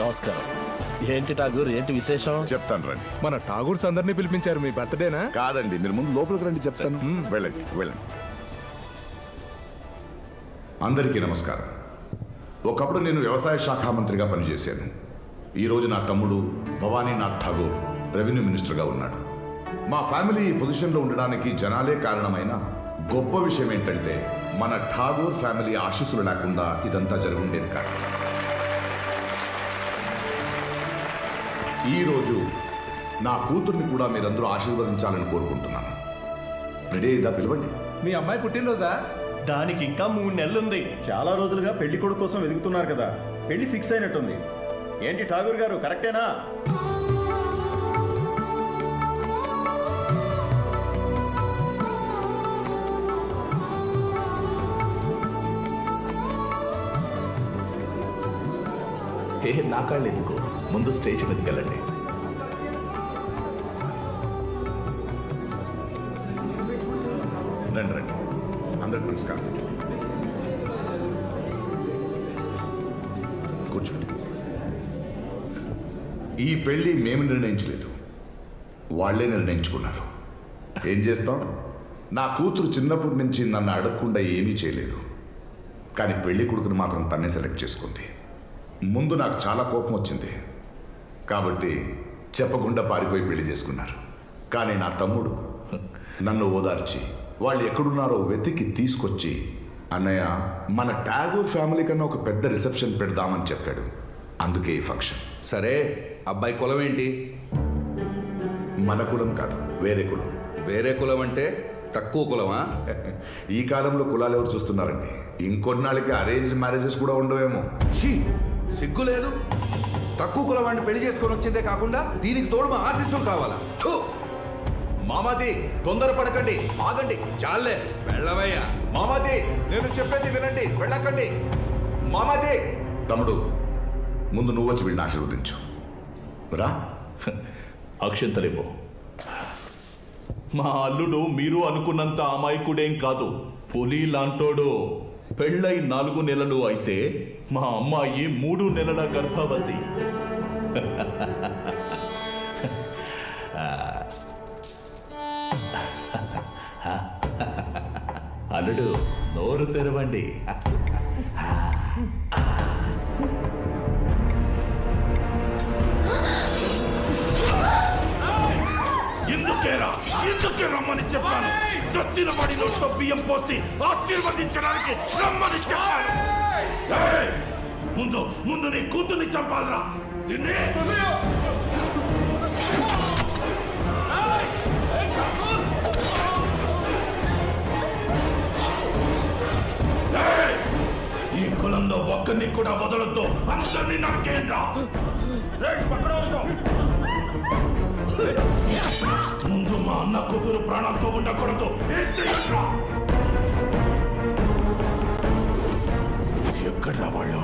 నమస్కారం. ఏంటి ఠాగూర్, ఏంటి విశేషం? చెప్తాను రండి. మన ఠాగూర్స్ అందరినీ పిలిపించారు, మీ బర్త్డేనా? కాదండి, మీరు ముందు లోపలికి రండి, చెప్తాను. వెళ్ళండి వెళ్ళండి. అందరికీ నమస్కారం. ఒకప్పుడు నేను వ్యవసాయ శాఖ మంత్రిగా పనిచేశాను. ఈరోజు నా తమ్ముడు భవానీనాథ్ ఠాగూర్ రెవెన్యూ మినిస్టర్గా ఉన్నాడు. మా ఫ్యామిలీ ఈ పొజిషన్లో ఉండడానికి జనాలే కారణమైన గొప్ప విషయం ఏంటంటే మన ఠాగూర్ ఫ్యామిలీ ఆశీస్సులు లేకుండా ఇదంతా జరుగుండేది కాదు. ఈరోజు నా కూతుర్ని కూడా మీరందరూ ఆశీర్వదించాలని కోరుకుంటున్నాను. రెడీ అయిదా? పిలవండి. మీ అమ్మాయి పుట్టినరోజా? దానికి ఇంకా 3 నెలలుంది. చాలా రోజులుగా పెళ్లి కొడుకు కోసం వెతుకుతున్నారు కదా, పెళ్లి ఫిక్స్ అయినట్టుంది. ఏంటి ఠాగూర్ గారు, కరెక్టేనా? నాకాళ్ళు ఎందుకు, ముందు స్టేజ్ మీదకి వెళ్ళండి. రండి రండి. అందరికి నమస్కారం. కూర్చోండి. ఈ పెళ్లి మేము నిర్ణయించలేదు, వాళ్లే నిర్ణయించుకున్నారు. ఏం చేస్తాం? నా కూతురు చిన్నప్పటి నుంచి నన్ను అడగకుండా ఏమీ చేయలేదు. కానీ పెళ్లి కొడుకుని మాత్రం తన్నే సెలెక్ట్ చేసుకుంది. ముందు నాకు చాలా కోపం వచ్చింది కాబట్టి చెప్పకుండా పారిపోయి పెళ్లి చేసుకున్నారు. కానీ నా తమ్ముడు నన్ను ఓదార్చి వాళ్ళు ఎక్కడున్నారో వెతికి తీసుకొచ్చి, అన్నయ్య మన ఠాగూర్ ఫ్యామిలీ కన్నా ఒక పెద్ద రిసెప్షన్ పెడదామని చెప్పాడు. అందుకే ఈ ఫంక్షన్. సరే, అబ్బాయి కులం ఏంటి? మన కులం కాదు, వేరే కులం. వేరే కులం అంటే తక్కువ కులమా? ఈ కాలంలో కులాలు ఎవరు చూస్తున్నారండి? ఇంకొన్నాళ్ళకి అరేంజ్ మ్యారేజెస్ కూడా ఉండవేమో. ఛీ, సిగ్గు లేదు. తక్కువ కులం వాడిని పెళ్లి చేసుకొని వచ్చిందే కాకుండా దీనికి తోడు మా ఆశీస్సులు కావాలా? మామాజీ తొందరపడకండి, ఆగండి. చాలే, వెళ్ళవయ్యా. మామాజీ నేను చెప్పేది వినండి, వెళ్ళకండి. మామాజీ. తమ్ముడు, ముందు నువ్వు వచ్చి వీళ్ళని ఆశీర్వదించు రా. అక్షంతలేమో. మా అల్లుడు మీరు అనుకున్నంత అమాయకుడేం కాదు, పులి లాంటోడు. పెళ్ళై 4 నెలలు అయితే మా అమ్మాయి 3 నెలల గర్భవతి. అల్లుడు నోరు తెరవండి. ఎందుకే రమ్మని చెప్పాను? చచ్చిన పడి నోట్లో బియ్యం పోసి ఆశీర్వదించడానికి రమ్మని చెప్పాను. ముందు ముందు నీ కూతుర్ని చంపాలరా. తిన్నే ఈ కులంలో ఒక్కరిని కూడా వదలొద్దు, అందరినీ నరికేయండిరా. ముందు మా అన్న కూతురు ప్రాణాలతో ఉండకూడదు. ఎక్కడ్రా వాళ్ళు?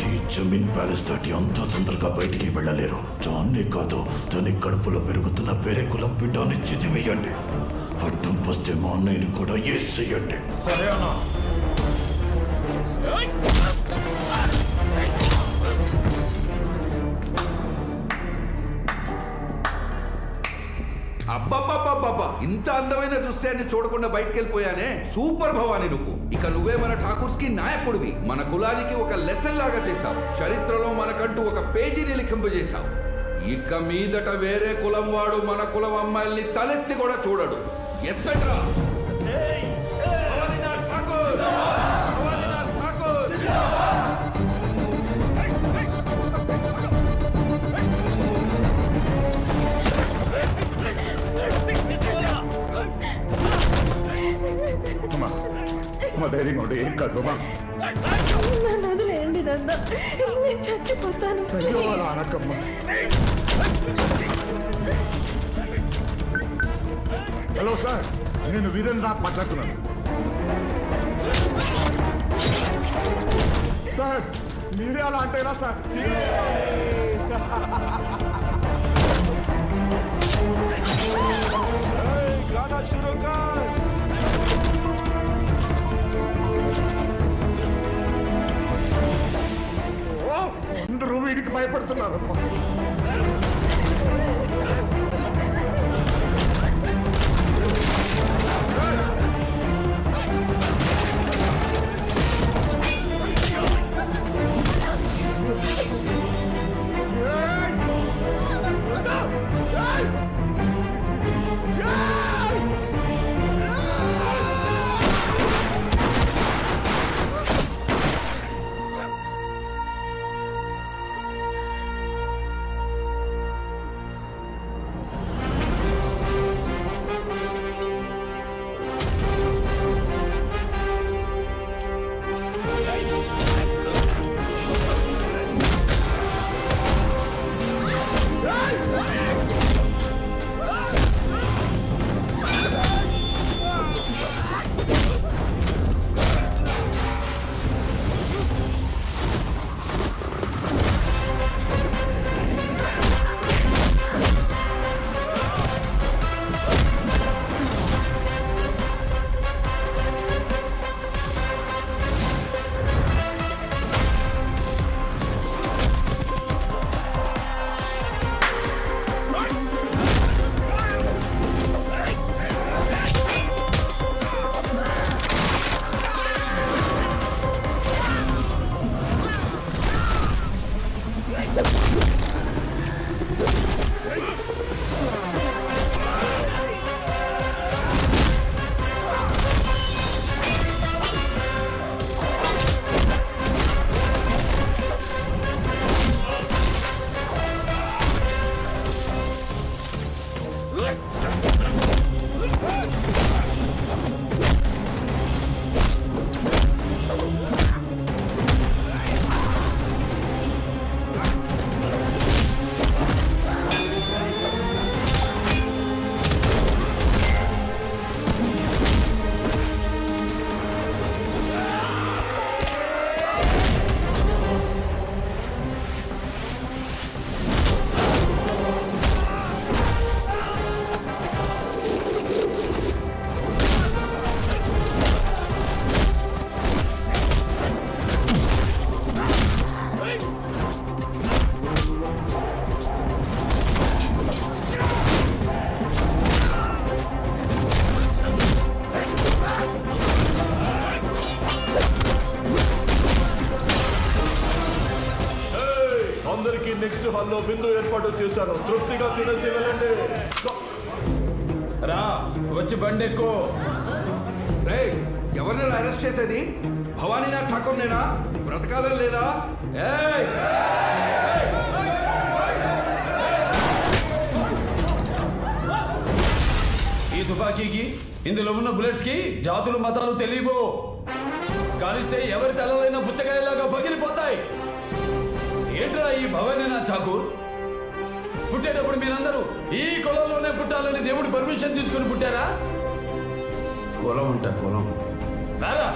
ఈ జమీన్ ప్యాలెస్ దాటి అంత తొందరగా బయటికి వెళ్ళలేరు. జాన్ని కాదు, తన కడుపులో పెరుగుతున్న వేరే కులం బిడ్డని చిదివేయండి. అడ్డం వస్తే మా అన్నయ్యని కూడా ఏసేయండి. సరే అన్నా. అబ్బబ్బబ్బబ్బబ్బా, ఇంత అందమైన దృశ్యాన్ని చూడకుండా బయటికి వెళ్ళిపోయానే. సూపర్ భవాని నువ్వు. ఇక నువ్వే మన ఠాకూర్స్ కి నాయకుడివి. మన కులానికి ఒక లెసన్ లాగా చేశావు. చరిత్రలో మనకంటూ ఒక పేజీని లిఖింపజేశావు. ఇక మీదట వేరే కులం వాడు మన కులం అమ్మాయిల్ని తలెత్తి కూడా చూడడు. ఎత్తడ్రా. ధైర్యం ఉండి ఏం కాదు. నన్ను వదిలేయండి నాన్న, నేను చచ్చిపోతాను. అనకమ్మా. హలో సార్, నేను వీరేంద్రనాథ్ మాట్లాడుతున్నాను. సార్ మీరే అలా అంటేనా సార్? गाना शुरू कर। భయపడుతున్నారు. అందరికి నెక్స్ట్ హాల్లో విందు ఏర్పాటు చేశాను. తృప్తిగా తినేసి వెళ్ళండి. రా వచ్చి బండి ఎక్కు. రేయ్, ఎవరిని అరెస్ట్ చేసేది? భవానీనాథ్ ఠాకూర్ నేనా? బ్రతకాలని లేదా? ఏయ్! ఈ తుపాకీకి ఇందులో ఉన్న బుల్లెట్స్ కి జాతులు మతాలు తెలియవు. కాలిస్తే ఎవరి తలలైనా పుచ్చకాయలాగా పగిలిపోతాయి. ఏంట్రా ఈ భవానీనాథ్ ఠాకూర్? పుట్టేటప్పుడు మీరందరూ ఈ కులంలోనే పుట్టాలని దేవుడి పర్మిషన్ తీసుకుని పుట్టారా? కులం ఉంటా కులం రారా.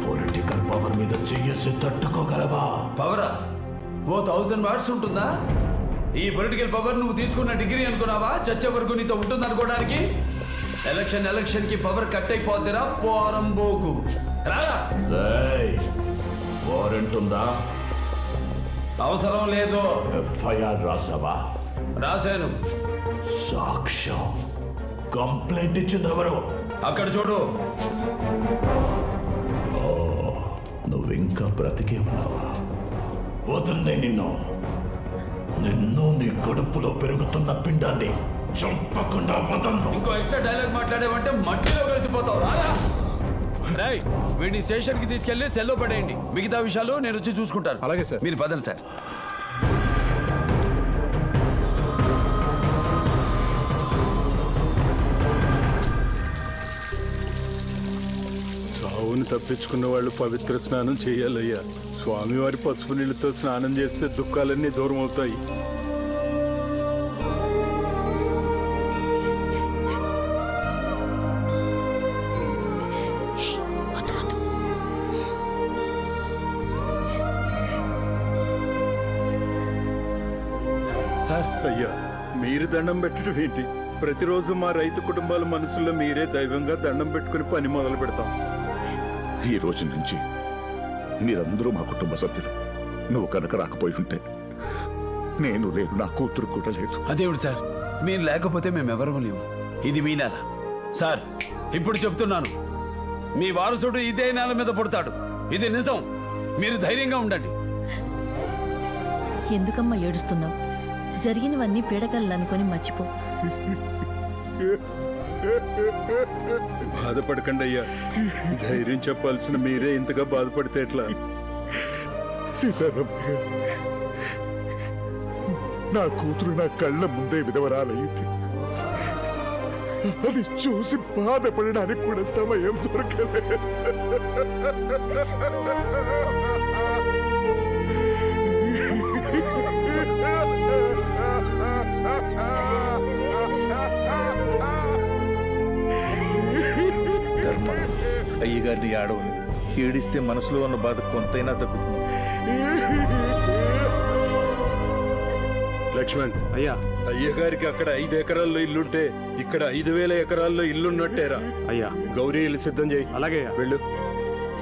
పొలిటికల్ పవర్ మీద చెయ్యేసి తట్టుకోగలవా? పవరా? ఓ 1000 వాట్స్ ఉంటుందా? ఈ పొలిటికల్ పవర్ నువ్వు తీసుకున్న డిగ్రీ అనుకున్నావా? చచ్చే వరకు నీతో ఉంటుంది అనుకోవడానికి? ఎలక్షన్ కి పవర్ కట్ అయిపోద్దిరా పోరంబోకు. రారా. వారెంట్ ఉందా? అవసరం లేదు. ఎఫ్ఐఆర్ రాసావా? రాశాను. సాక్ష్యం కంప్లైంట్ ఇచ్చింది ఎవరు? అక్కడ చూడు. నువ్వు ఇంకా బ్రతికే ఉన్నావా? వదిలే నిన్ను నీ కడుపులో పెరుగుతున్న పిండాన్ని చంపకుండా వదలను. ఇంకో ఎక్స్ట్రా డైలాగ్ మాట్లాడేవంటే మట్టిలో కలిసిపోతావు. రారా. రేయ్, వీడిని స్టేషన్ కి తీసుకెళ్లి సెల్లో పడేయండి. మిగతా విషయాలు నేను వచ్చి చూసుకుంటాను. అలాగే సార్. మీరు పదండి సార్. సావుని తప్పించుకున్న వాళ్ళు పవిత్ర స్నానం చేయాలయ్యా. స్వామివారి పసుపు నీళ్ళతో స్నానం చేస్తే దుఃఖాలన్నీ దూరం అవుతాయి. సార్, అయ్యా, మీరు దండం పెట్టడం ఏంటి? ప్రతిరోజు మా రైతు కుటుంబాల మనసుల్లో మీరే దైవంగా దండం పెట్టుకుని పని మొదలు పెడతాం. ఈ రోజు నుంచి మీరందరూ మా కుటుంబ సభ్యులు. నువ్వు కనుక రాకపోయి ఉంటే నేను లేదు, నా కూతురు కూడా లేదు. అదేవిడు సార్, మీరు లేకపోతే మేమెవరూ లేవు. ఇది మీ నేల సార్. ఇప్పుడు చెప్తున్నాను, మీ వారసుడు ఇదే నేల మీద పుడతాడు. ఇది నిజం. మీరు ధైర్యంగా ఉండండి. ఎందుకమ్మా ఏడుస్తున్నావు? జరిగినవన్నీ పీడకలు అనుకొని మర్చిపో. బాధపడకండి అయ్యా. ధైర్యం చెప్పాల్సిన మీరే ఇంతగా బాధపడితే ఎట్లా? సీతారామయ్య, నా కూతురు నా కళ్ళ ముందే విధవరాలయ్యింది. అది చూసి బాధపడడానికి కూడా సమయం దొరకలేదు. ధర్మ అయ్యగారిని ఆడవని ఏడిస్తే మనసులో ఉన్న బాధ కొంతైనా తగ్గుతుంది. లక్ష్మణ్ అయ్యా, అయ్యగారికి అక్కడ 5 ఎకరాల్లో ఇల్లుంటే ఇక్కడ 5,000 ఎకరాల్లో ఇల్లున్నట్టేరా అయ్యా. గౌరీ ఇల్లు సిద్ధం చేయి. అలాగే వెళ్ళు.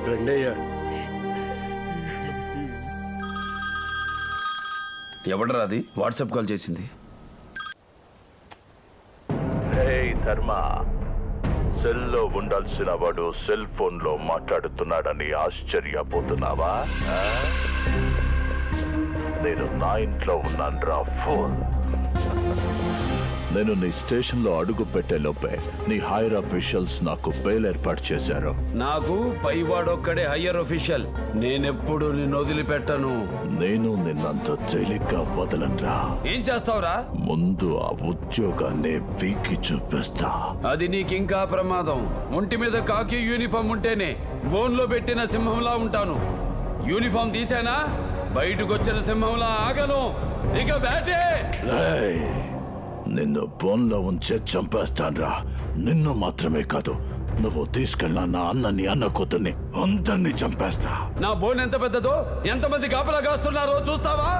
రండి అయ్యా. ఎవడరా అది వాట్సాప్ కాల్ చేసింది? ధర్మ, సెల్లో ఉండాల్సిన వాడు సెల్ ఫోన్ లో మాట్లాడుతున్నాడని ఆశ్చర్యపోతున్నావా? నేను నా ఇంట్లో ఉన్నాను రా ఫోన్. నేను నీ స్టేషన్ లో అడుగు పెట్టే లోపే నీ హైయర్ అఫీషియల్స్ నాకు బెయిల్ ఏర్పాటు చేశారు. నాకు పైవాడొక్కడే హయ్యర్ అఫీషియల్. నేనెప్పుడు నిన్ను వదిలిపెట్టను. నేను నిన్నంత తేలిగ్గా వదలనురా. ఏం చేస్తావురా? ముందు ఆ ఉద్యోగాన్ని వీకి చూపిస్తా. అది నీకింకా ప్రమాదం. ఒంటి మీద కాకి యూనిఫామ్ ఉంటేనే బోన్లో పెట్టిన సింహంలా ఉంటాను. యూనిఫామ్ తీసానా బయటకు వచ్చిన సింహంలా ఆగను. ఇక బ్యాటే. రేయ్, నిన్ను బోన్లో ఉంచే చంపేస్తాన్రా. నిన్ను మాత్రమే కాదు, నువ్వు తీసుకెళ్ళిన నా అన్నని, అన్న కూతుర్ని అందరినీ చంపేస్తా. నా బోన్ ఎంత పెద్దదో, ఎంతమంది కాపలా కాస్తున్నారో చూస్తావా?